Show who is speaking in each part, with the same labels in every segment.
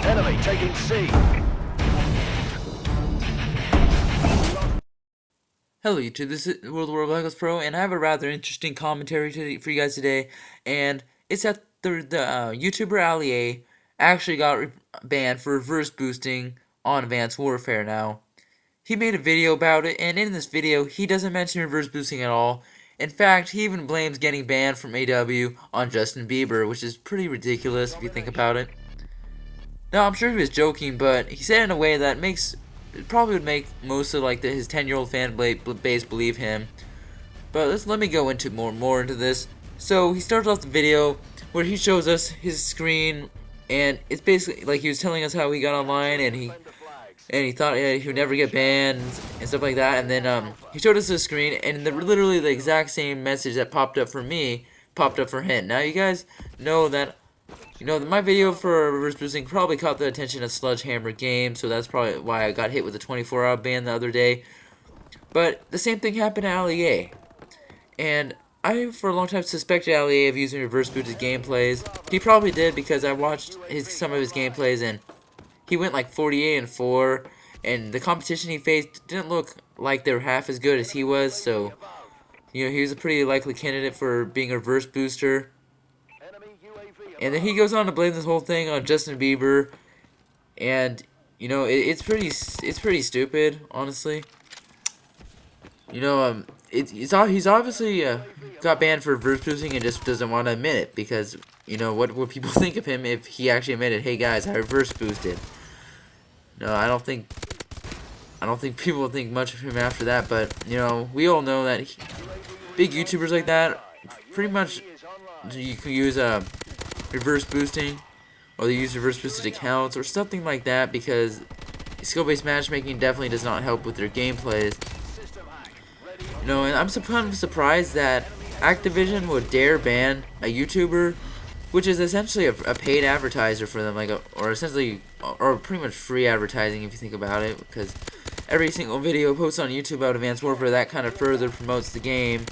Speaker 1: Enemy taking C.
Speaker 2: Hello YouTube, this is World War Black Ops Pro, and I have a rather interesting commentary for you guys today, and it's that the YouTuber Ali-A actually got banned for reverse boosting on Advanced Warfare now. He made a video about it, and in this video, he doesn't mention reverse boosting at all. In fact, he even blames getting banned from AW on Justin Bieber, which is pretty ridiculous if you think about it. Now, I'm sure he was joking, but he said it in a way that it probably would make most of his 10-year-old fan base believe him. But let me go into more into this. So he starts off the video where he shows us his screen, and it's basically like he was telling us how he got online, and he thought he would never get banned and stuff like that. And then he showed us his screen, and literally the exact same message that popped up for me popped up for him. Now you guys know that. My video for reverse boosting probably caught the attention of Sledgehammer Games, so that's probably why I got hit with a 24-hour ban the other day. But the same thing happened to Ali-A. And I, for a long time, suspected Ali-A of using reverse boosted gameplays. He probably did because I watched some of his gameplays, and he went like 48-4, and the competition he faced didn't look like they were half as good as he was, so he was a pretty likely candidate for being a reverse booster. And then he goes on to blame this whole thing on Justin Bieber, and it's pretty stupid, honestly. He's obviously got banned for reverse boosting and just doesn't want to admit it, because what would people think of him if he actually admitted, hey guys, I reverse boosted? No, I don't think people will think much of him after that. But we all know that big YouTubers like that pretty much you can use reverse boosting, or they use reverse boosted accounts or something like that, because skill-based matchmaking definitely does not help with their gameplays. And I'm kind of surprised that Activision would dare ban a YouTuber, which is essentially a paid advertiser for them, or pretty much free advertising if you think about it, because every single video posted on YouTube about Advanced Warfare, that kind of further promotes the game,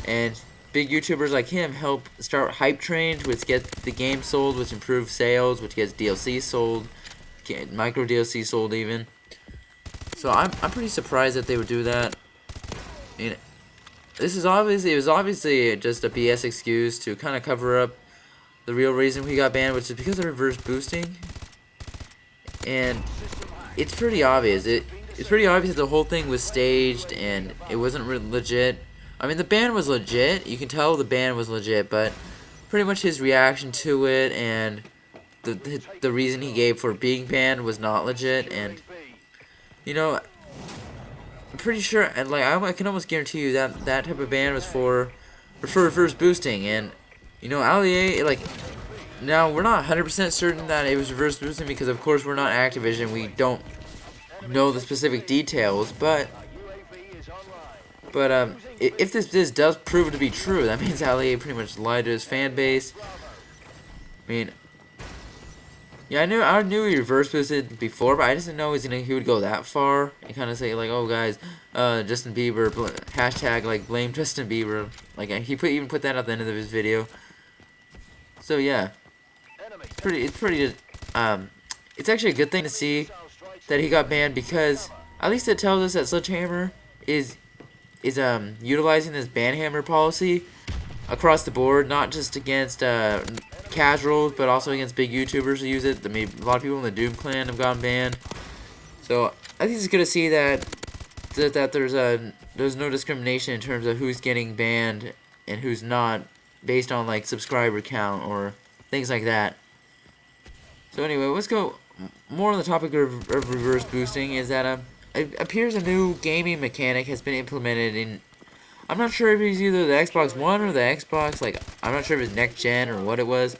Speaker 2: and big YouTubers like him help start hype trains, which get the game sold, which improves sales, which gets DLC sold, get micro DLC sold even. So I'm pretty surprised that they would do that. I mean, it was obviously just a BS excuse to kind of cover up the real reason we got banned, which is because of reverse boosting. And it's pretty obvious. It's pretty obvious that the whole thing was staged and it wasn't really legit. I mean, the ban was legit. You can tell the ban was legit, but pretty much his reaction to it and the reason he gave for being banned was not legit. And I'm pretty sure, and I can almost guarantee you that that type of ban was for reverse boosting. And Ali-A, now we're not 100% certain that it was reverse boosting, because of course we're not Activision. We don't know the specific details, but if this does prove to be true, that means Ali-A pretty much lied to his fan base. I mean, yeah, I knew he reverse boosted before, but I just didn't know he would go that far and kind of say oh guys, Justin Bieber hashtag blame Justin Bieber. He even put that at the end of his video. So yeah, it's actually a good thing to see that he got banned, because at least it tells us that Sledgehammer is utilizing this banhammer policy across the board, not just against casuals, but also against big YouTubers who use it. I mean, a lot of people in the Doom clan have gotten banned. So I think it's good to see that there's no discrimination in terms of who's getting banned and who's not, based on subscriber count or things like that. So anyway, let's go more on the topic of reverse boosting. Is that it appears a new gaming mechanic has been implemented in, I'm not sure if it's either the Xbox One or the Xbox, I'm not sure if it's next gen or what it was,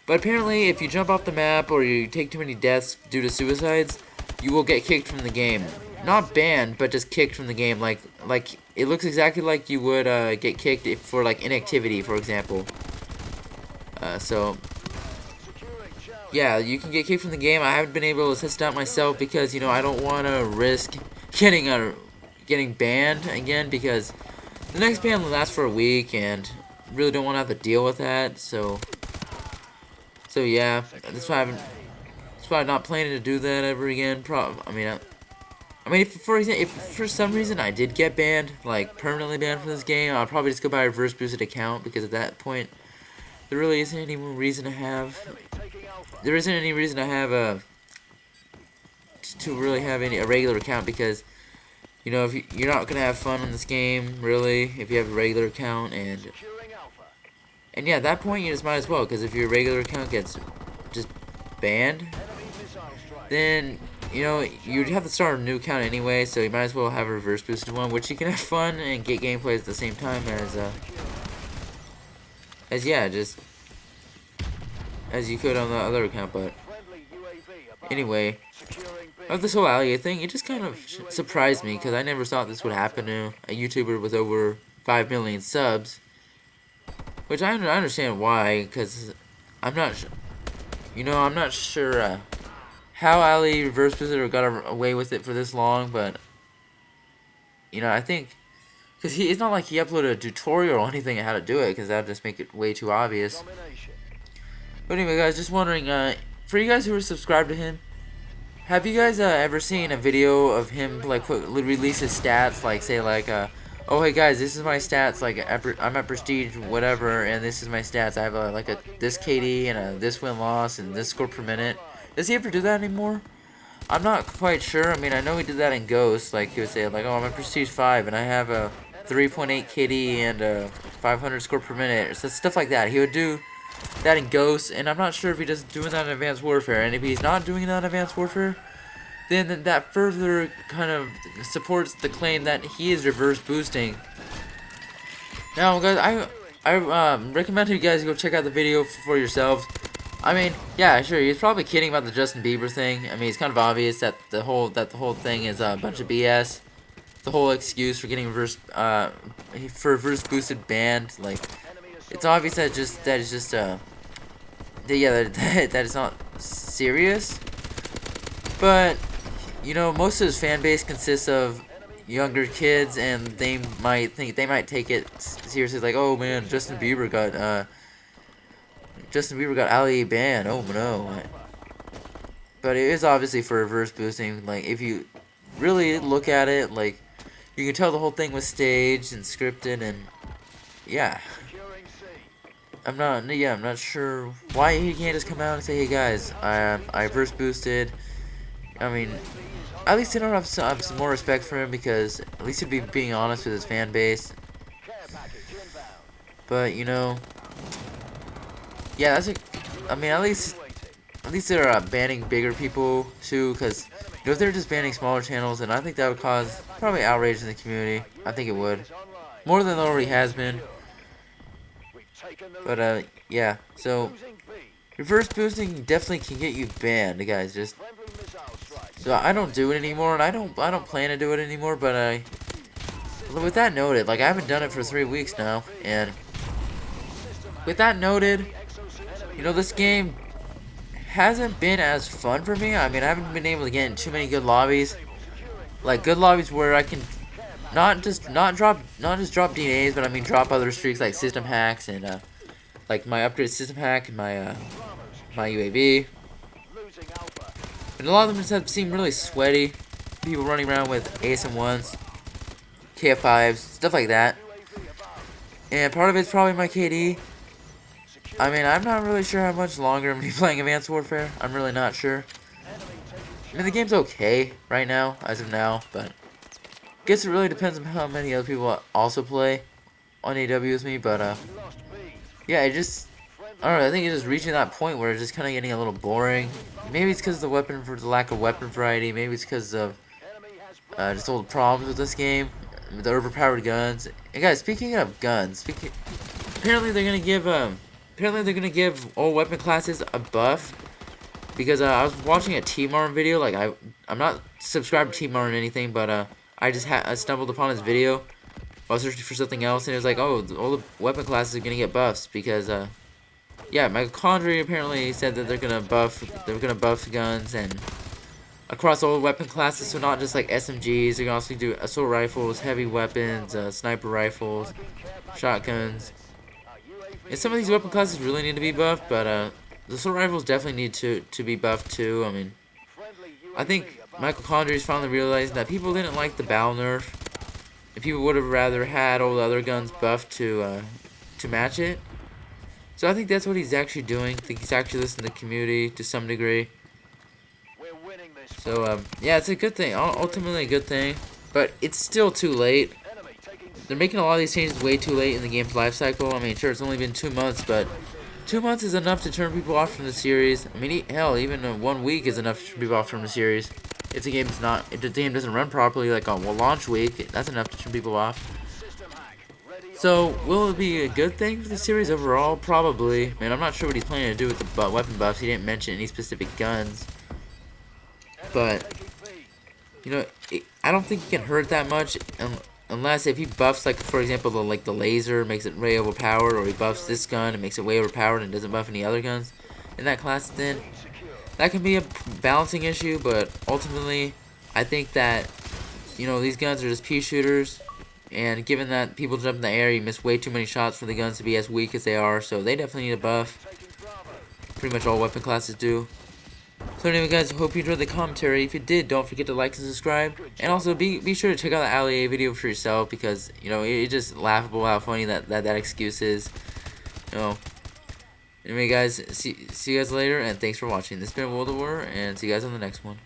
Speaker 2: but apparently if you jump off the map or you take too many deaths due to suicides, you will get kicked from the game. Not banned, but just kicked from the game. It looks exactly like you would get kicked for inactivity, for example. So yeah, you can get kicked from the game. I haven't been able to test it out myself because I don't want to risk getting banned again, because the next ban will last for a week, and really don't want to have to deal with that. So yeah, that's why about not planning to do that ever again. I mean, if for some reason I did get banned, like permanently banned from this game, I'll probably just go buy a reverse boosted account, because at that point there really isn't any more reason to have. There isn't any reason to have to really have a regular account, because you know, if you're not gonna have fun on this game really if you have a regular account, and yeah, at that point you just might as well, because if your regular account gets just banned, then you know you'd have to start a new account anyway, so you might as well have a reverse boosted one, which you can have fun and get gameplay at the same time as yeah, just as you could on the other account. But anyway, of this whole Ali-A thing, it just kind of surprised me, because I never thought this would happen to a YouTuber with over 5 million subs. Which I understand why, because I'm not sure how Ali reverse boosted got away with it for this long, but you know, I think because it's not like he uploaded a tutorial or anything on how to do it, because that would just make it way too obvious. But anyway, guys, just wondering, for you guys who are subscribed to him, have you guys ever seen a video of him like release his stats, like say like oh hey guys, this is my stats, like I'm at prestige whatever, and this is my stats, I have like this KD and this win-loss and this score per minute? Does he ever do that anymore? I'm not quite sure. I mean, I know he did that in Ghost, like he would say like, oh, I'm at prestige 5 and I have a 3.8 KD and 500 score per minute, so stuff like that. He would do that in Ghost, and I'm not sure if he does doing that in Advanced Warfare. And if he's not doing that in Advanced Warfare, then that further kind of supports the claim that he is reverse boosting. Now, guys, I recommend you guys go check out the video for yourselves. I mean, yeah, sure, he's probably kidding about the Justin Bieber thing. I mean, it's kind of obvious that the whole thing is a bunch of BS. The whole excuse for getting reverse boosted banned, like, it's obvious that it's just that it's not serious. But you know, most of his fan base consists of younger kids, and they might take it seriously, like, oh man, Justin Bieber got Ali-A banned. Oh no. But it is obviously for reverse boosting. Like, if you really look at it, like, you can tell the whole thing was staged and scripted, and yeah. I'm not sure why he can't just come out and say, hey guys, I reverse boosted. I mean, at least I don't have some more respect for him, because at least he'd be being honest with his fan base. But you know, yeah, I mean, at least they're banning bigger people too, because you know, if they're just banning smaller channels, then I think that would cause probably outrage in the community. I think it would, more than it already has been. But yeah, so reverse boosting definitely can get you banned, guys. So I don't do it anymore, and I don't plan to do it anymore. But with that noted, like, I haven't done it for 3 weeks now, and with that noted, you know, this game hasn't been as fun for me. I mean, I haven't been able to get in too many good lobbies, like good lobbies where I can not just drop DNAs, but I mean drop other streaks like system hacks and like my upgraded system hack and my UAV. And a lot of them just have seemed really sweaty. People running around with ASM1s, KF5s, stuff like that. And part of it's probably my KD. I mean, I'm not really sure how much longer I'm going to be playing Advanced Warfare. I'm really not sure. I mean, the game's okay right now, as of now, but I guess it really depends on how many other people also play on AW with me. But yeah, I don't know, I think it's just reaching that point where it's just kind of getting a little boring. Maybe it's because of the lack of weapon variety. Maybe it's because of just all the problems with this game, with the overpowered guns. And guys, speaking of guns, apparently they're gonna give all weapon classes a buff. Because I was watching a T-Martin video. Like, I'm not subscribed to T-Martin or anything, but I stumbled upon his video while searching for something else, and it was like, oh, all the weapon classes are gonna get buffs because yeah, Mitochondria apparently said that they're gonna buff guns and across all weapon classes, so not just like SMGs. They're gonna also do assault rifles, heavy weapons, sniper rifles, shotguns. And some of these weapon classes really need to be buffed, but the assault rifles definitely need to be buffed too. I mean, I think Michael Condrey is finally realizing that people didn't like the bow nerf, and people would have rather had all the other guns buffed to match it. So I think that's what he's actually doing. I think he's actually listening to the community to some degree. So yeah, it's a good thing. Ultimately a good thing, but it's still too late. They're making a lot of these changes way too late in the game's life cycle. I mean, sure, it's only been 2 months, but 2 months is enough to turn people off from the series. I mean, hell, even 1 week is enough to turn people off from the series. If the game doesn't run properly, like on launch week, that's enough to turn people off. So, will it be a good thing for the series overall? Probably. Man, I'm not sure what he's planning to do with the weapon buffs. He didn't mention any specific guns. But, you know, I don't think he can hurt that much unless if he buffs, like, for example, the laser, makes it way overpowered, or he buffs this gun and makes it way overpowered and doesn't buff any other guns in that class, then that can be a balancing issue. But ultimately, I think that, you know, these guns are just pea shooters. And given that people jump in the air, you miss way too many shots for the guns to be as weak as they are. So they definitely need a buff. Pretty much all weapon classes do. So anyway, guys, I hope you enjoyed the commentary. If you did, don't forget to like and subscribe. And also, be sure to check out the Ali-A video for yourself. Because, you know, it's just laughable how funny that excuse is. You know. Anyway, guys, see you guys later. And thanks for watching. This has been World of War. And see you guys on the next one.